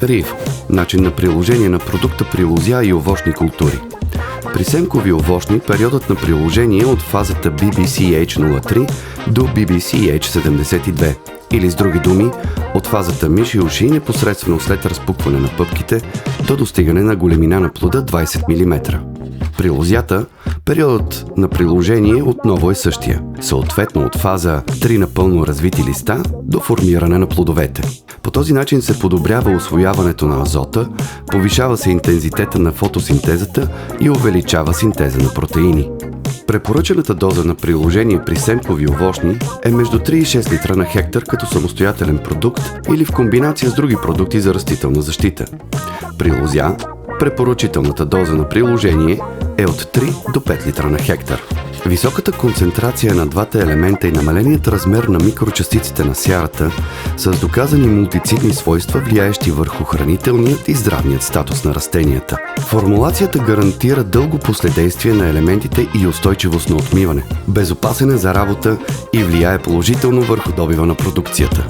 РИВ – начин на приложение на продукта при лозя и овощни култури. При семкови овощни периодът на приложение е от фазата BBCH03 до BBCH72, или с други думи, от фазата миш и уши непосредствено след разпукване на пъпките до достигане на големина на плода 20 мм. При лозята периодът на приложение отново е същия, съответно от фаза 3 на пълно развити листа до формиране на плодовете. По този начин се подобрява усвояването на азота, повишава се интензитета на фотосинтезата и увеличава синтеза на протеини. Препоръчената доза на приложение при семкови овощни е между 3 и 6 литра на хектар като самостоятелен продукт или в комбинация с други продукти за растителна защита. При лозя препоръчителната доза на приложение е от 3 до 5 литра на хектар. Високата концентрация на двата елемента и намаленият размер на микрочастиците на сярата са с доказани мултицидни свойства, влияещи върху хранителният и здравният статус на растенията. Формулацията гарантира дълго последействие на елементите и устойчивост на отмиване. Безопасен е за работа и влияе положително върху добива на продукцията.